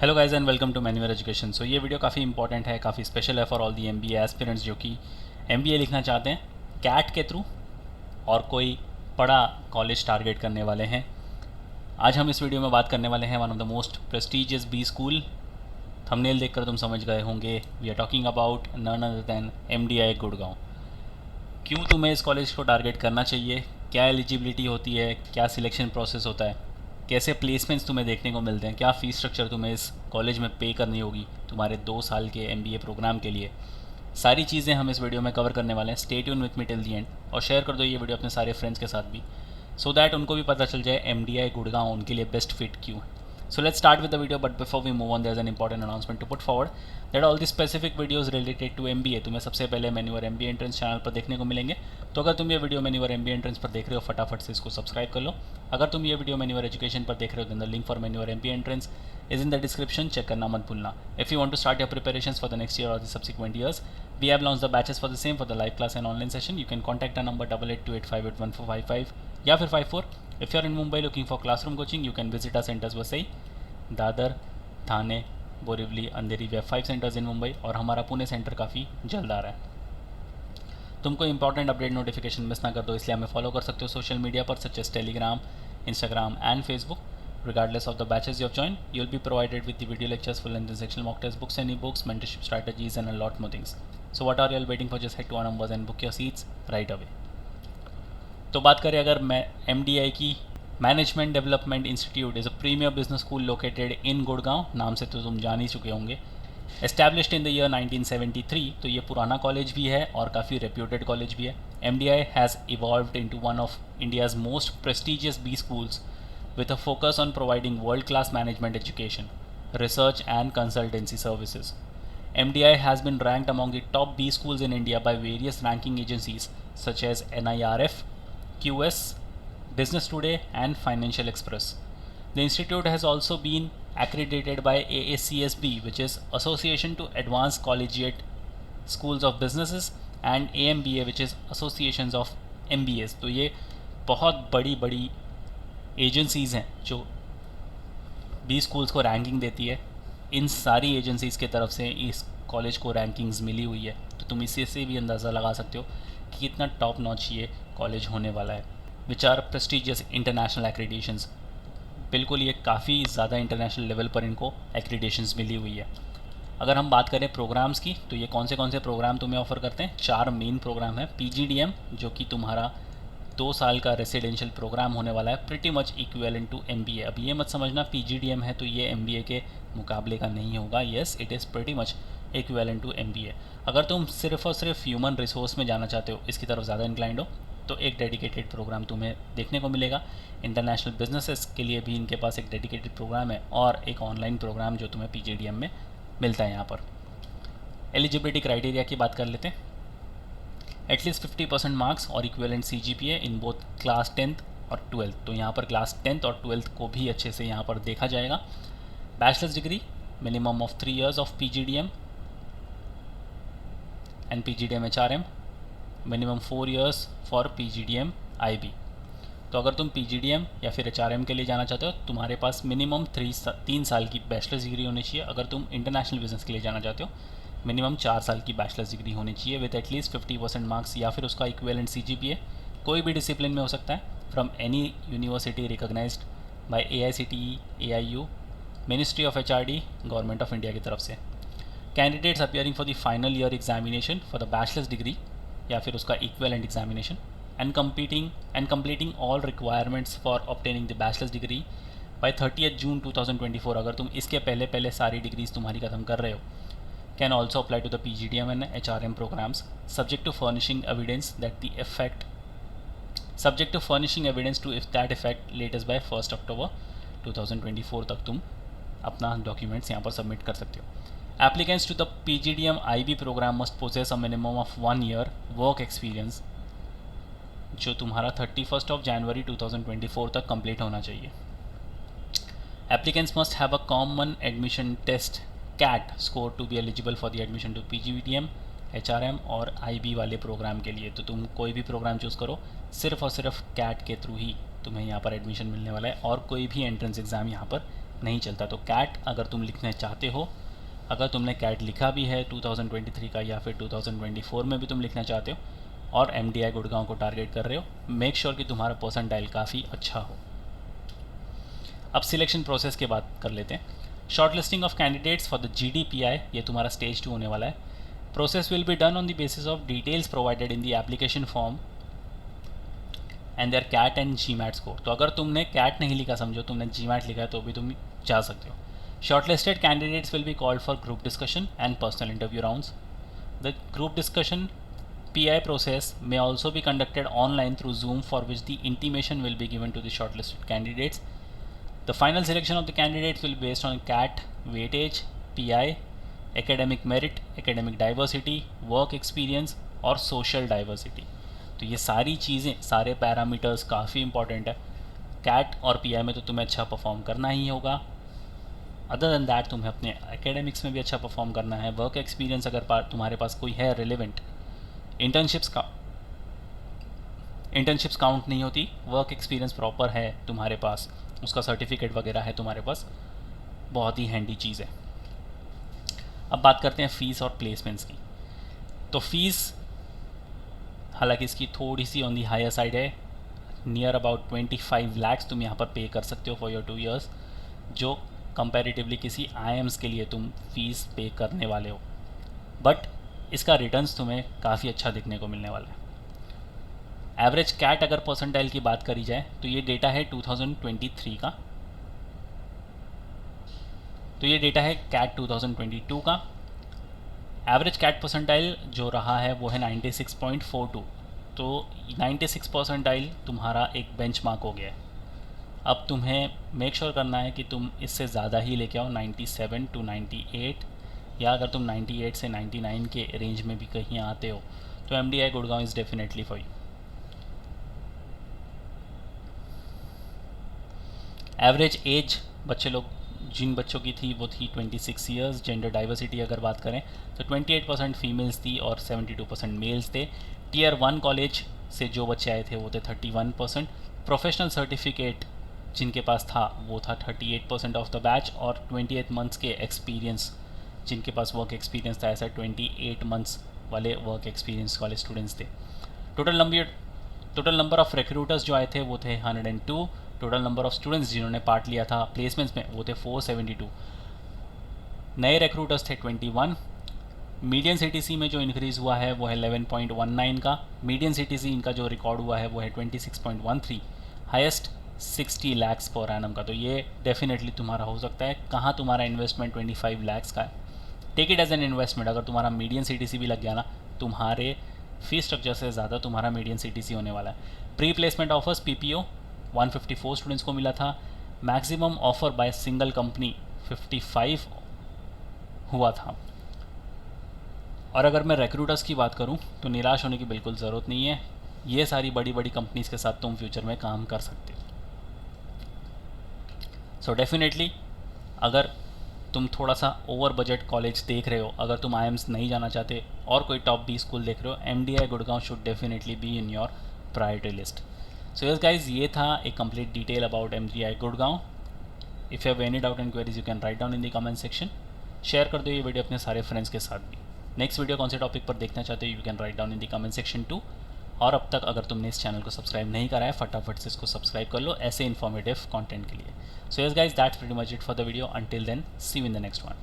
Hello guys and welcome to manual education. So ये video काफ़ी important है, काफ़ी स्पेशल है for all the MBA aspirants जो कि एमबीए लिखना चाहते हैं कैट के थ्रू और कोई बड़ा कॉलेज टारगेट करने वाले हैं। आज हम इस वीडियो में बात करने वाले हैं one of the most prestigious B school. Thumbnail देखकर तुम समझ गए होंगे, we are talking about none other than MDI Gurgaon. क्यों तुम्हें इस कॉलेज को टारगेट करना चाहिए, क्या एलिजिबिलिटी होती है, क्या सिलेक्शन प्रोसेस होता है, कैसे प्लेसमेंट्स तुम्हें देखने को मिलते हैं, क्या फ़ीस स्ट्रक्चर तुम्हें इस कॉलेज में पे करनी होगी तुम्हारे 2 साल के एमबीए प्रोग्राम के लिए, सारी चीज़ें हम इस वीडियो में कवर करने वाले हैं। Stay tune with me till the and और शेयर कर दो ये वीडियो अपने सारे फ्रेंड्स के साथ भी, सो दैट उनको भी पता चल जाए एमडीआई गुड़गांव उनके लिए बेस्ट फिट क्यों है। So let's start with the video, but before we move on, there's an important announcement to put forward that all the specific videos related to MBA तुम्हें सबसे पहले मेन्यूअर MBA एंट्रेंस चैनल पर देखने को मिलेंगे। तो अगर तुम ये वीडियो मेन्यूअर MBA एंट्रेंस पर देख रहे हो, फटाफट से इसको सब्सक्राइब कर लो। अगर तुम ये वीडियो मेन्यूअर एजुकेशन पर देख रहे हो, then the link for मेन्यूअर MBA entrance is in the description, check करना मत भूलना। If you want to start your preparations for the next year or the subsequent years, we have launched the batches for the same for the live class and online session. You can contact our number 8828581455 या फिर 54। If you are in Mumbai looking for classroom coaching, you can visit our centers Vasai, Dadar, Thane, Borivali, Andheri. Way 5 centres इन मुंबई और हमारा Pune centre काफ़ी जल्द आ रहा है। तुमको important update notification miss ना कर दो, इसलिए हमें फॉलो कर सकते हो सोशल मीडिया पर such as Telegram, Instagram and Facebook. Regardless of the batches you have joined, you'll be provided with the video lectures, full length and sectional mock test books and e-books, mentorship strategies and a lot more things. So what are you all waiting for? Just head to our numbers and book your seats right away. तो बात करें अगर मैं MDI की, Management Development Institute is a premier business school located in Gurgaon. नाम से तो तुम जान ही चुके होंगे। एस्टैब्लिश्ड इन द ईयर 1973, तो ये पुराना कॉलेज भी है और काफ़ी रेप्यूटेड कॉलेज भी है। MDI has evolved into one of India's most prestigious B schools with a focus on providing world-class management education, research and consultancy services. MDI has been ranked among the top B schools in India by various ranking agencies such as NIRF, QS, Business Today and Financial Express. The institute has also been accredited by AACSB, which is Association to Advanced Collegiate Schools of Businesses, and AMBA, which is Associations of MBAs. तो ये बहुत बड़ी बड़ी agencies हैं जो B schools को ranking देती है। इन सारी एजेंसीज़ के तरफ से इस कॉलेज को रैंकिंग्स मिली हुई है, तो तुम इसी से भी अंदाज़ा लगा सकते हो कि कितना टॉप नॉच ये कॉलेज होने वाला है। विच आर प्रेस्टिजियस इंटरनेशनल एक्रेडिशंस, बिल्कुल ये काफ़ी ज़्यादा इंटरनेशनल लेवल पर इनको एक्रेडिशंस मिली हुई है। अगर हम बात करें प्रोग्राम्स की, तो ये कौन से प्रोग्राम तुम्हें ऑफ़र करते हैं? 4 मेन प्रोग्राम है। PGDM जो कि तुम्हारा 2 साल का रेसिडेंशियल प्रोग्राम होने वाला है, pretty much equivalent to MBA। अब ये मत समझना PGDM है तो ये MBA के मुकाबले का नहीं होगा। Yes, it is pretty much equivalent to MBA। अगर तुम सिर्फ और सिर्फ ह्यूमन रिसोर्स में जाना चाहते हो, इसकी तरफ ज़्यादा इंक्लाइंड हो, तो एक डेडिकेटेड प्रोग्राम तुम्हें देखने को मिलेगा। इंटरनेशनल बिजनेसेस के लिए भी इनके पास एक डेडिकेटेड प्रोग्राम है और एक ऑनलाइन प्रोग्राम जो तुम्हें PGDM में मिलता है। यहाँ पर एलिजिबिलिटी क्राइटेरिया की बात कर लेते हैं। एटलीस्ट 50% मार्क्स और equivalent CGPA in both class 10th और 12th। तो यहाँ पर क्लास 10th और 12th को भी अच्छे से यहाँ पर देखा जाएगा। Bachelors degree, minimum of 3 years of PGDM and PGDM HRM, minimum 4 years for PGDM IB। तो अगर तुम PGDM या फिर HRM के लिए जाना चाहते हो, तुम्हारे पास मिनिमम 3 साल की बैचलर्स डिग्री होनी चाहिए। अगर तुम इंटरनेशनल बिजनेस के लिए जाना चाहते हो, मिनिमम 4 साल की बैचलर्स डिग्री होनी चाहिए विद एटलीस्ट 50% मार्क्स या फिर उसका इक्विवेलेंट CGPA। कोई भी डिसिप्लिन में हो सकता है, from any university recognised by AICTE, AIU, ministry of HRD, government of India की तरफ से। Candidates appearing for the final year examination for the bachelor's degree या फिर उसका equivalent examination and completing all requirements for obtaining the bachelor's degree by 30th June 2024। अगर तुम इसके पहले सारी डिग्रीज तुम्हारी ख़त्म कर रहे हो, can also apply to the PGDM and HRM programs, subject to furnishing evidence to if that effect latest by 1st October 2024 तक तुम अपना डॉक्यूमेंट्स यहाँ पर सबमिट कर सकते हो। Applicants to the PGDM IB program must possess a minimum of 1 year work experience, जो तुम्हारा 31st of January 2024 तक कंप्लीट होना चाहिए। Applicants must have a common admission test CAT score to be eligible for the admission to PGDM, HRM और IB वाले programme के लिए। तो तुम कोई भी प्रोग्राम चूज़ करो, सिर्फ और सिर्फ CAT के थ्रू ही तुम्हें यहाँ पर एडमिशन मिलने वाला है और कोई भी एंट्रेंस एग्ज़ाम यहाँ पर नहीं चलता। तो कैट अगर तुम लिखना चाहते हो, अगर तुमने कैट लिखा भी है 2023 का या फिर 2024 में भी तुम लिखना चाहते हो और MDI गुड़गांव को टारगेट कर रहे हो, मेक श्योर कि तुम्हारा परसेंटाइल काफ़ी अच्छा हो। अब सिलेक्शन प्रोसेस की बात कर लेते हैं। Shortlisting of candidates for the GDPI, ये तुम्हारा स्टेज 2 होने वाला है। Process will be done on the basis of details provided in the application form and their CAT and GMAT score. तो अगर तुमने कैट नहीं लिखा, समझो तुमने GMAT लिखा है, तो भी तुम जा सकते हो। Shortlisted candidates will be called for group discussion and personal interview rounds. The group discussion PI process may also be conducted online through Zoom, for which the intimation will be given to the shortlisted candidates. The final selection of the candidates will be based on CAT, weightage, PI, academic merit, academic diversity, work experience और social diversity। तो ये सारी चीज़ें, सारे parameters काफ़ी important है। Cat और PI में तो तुम्हें अच्छा परफॉर्म करना ही होगा। अदर दैन दैट तुम्हें अपने एकेडमिक्स में भी अच्छा परफॉर्म करना है। वर्क एक्सपीरियंस अगर तुम्हारे पास कोई है रिलेवेंट, इंटर्नशिप्स काउंट नहीं होती, वर्क एक्सपीरियंस प्रॉपर है तुम्हारे पास, उसका सर्टिफिकेट वगैरह है तुम्हारे पास, बहुत ही हैंडी चीज़ है। अब बात करते हैं फ़ीस और प्लेसमेंट्स की। तो फ़ीस हालांकि इसकी थोड़ी सी ऑन दी हायर साइड है, नियर अबाउट 25 लाख्स तुम यहाँ पर पे कर सकते हो फॉर योर 2 years, जो कंपैरेटिवली किसी IIMs के लिए तुम फीस पे करने वाले हो। बट इसका रिटर्न्स तुम्हें काफ़ी अच्छा दिखने को मिलने वाला है। एवरेज कैट अगर परसेंटाइल की बात करी जाए तो ये डेटा है 2023 का, तो ये डेटा है कैट 2022 का। एवरेज कैट परसेंटाइल जो रहा है वो है 96.42। तो 96 परसेंटाइल तुम्हारा एक बेंचमार्क हो गया है। अब तुम्हें मेक श्योर करना है कि तुम इससे ज़्यादा ही लेके आओ, 97 to 98, या अगर तुम 98 से 99 के रेंज में भी कहीं आते हो तो MDI Gurgaon is definitely for you. Average age जिन बच्चों की थी वो थी 26 ईयर्स। जेंडर डाइवर्सिटी अगर बात करें तो 28% फीमेल्स थी और 72% मेल्स थे। Tier 1 कॉलेज से जो बच्चे आए थे वो थे 31%। प्रोफेशनल सर्टिफिकेट जिनके पास था वो था 38% ऑफ द बैच, और 28 मंथ्स के एक्सपीरियंस जिनके पास वर्क एक्सपीरियंस था, ऐसा 28 मंथ्स वाले वर्क एक्सपीरियंस वाले स्टूडेंट्स थे। टोटल नंबर ऑफ रिक्रूटर्स जो आए थे वो थे 102। टोटल नंबर ऑफ स्टूडेंट्स जिन्होंने पार्ट लिया था प्लेसमेंट्स में वो थे 472। नए रिक्रूटर्स थे 21। मीडियन CTC में जो इंक्रीज़ हुआ है वो है 11.19 का। मीडियन CTC इनका जो रिकॉर्ड हुआ है वो है 26.13। हाईएस्ट 60 lakhs पर एनम का। तो ये डेफिनेटली तुम्हारा हो सकता है। कहाँ तुम्हारा इन्वेस्टमेंट 25 lakhs का है, take it as an investment. अगर तुम्हारा मीडियन CTC भी लग गया ना, तुम्हारे फीस स्ट्रक्चर से ज़्यादा तुम्हारा मीडियन CTC होने वाला है। Pre placement offers PPO 154 students को मिला था। Maximum offer by single company 55 हुआ था। और अगर मैं रिक्रूटर्स की बात करूं तो निराश होने की बिल्कुल ज़रूरत नहीं है, ये सारी बड़ी बड़ी कंपनीज़ के साथ तुम फ्यूचर में काम कर सकते हो। सो डेफिनेटली अगर तुम थोड़ा सा ओवर बजट कॉलेज देख रहे हो, अगर तुम IIMs नहीं जाना चाहते और कोई टॉप 20 स्कूल देख रहे हो, MDI Gurgaon should definitely be in your priority list. So yes guys, ये था एक complete detail about MDI Gurgaon. If you have any doubt and queries you can write down in the comment section. Share कर दो ये video अपने सारे friends के साथ भी। नेक्स्ट वीडियो कौन से टॉपिक पर देखना चाहते हो you can write down in the comment section two. और अब तक अगर तुमने इस चैनल को सब्सक्राइब नहीं करा है, फटाफट से इसको सब्सक्राइब कर लो ऐसे इन्फॉर्मेटिव कंटेंट के लिए। So yes guys, that's pretty much it for the video. Until then, see you in the next one.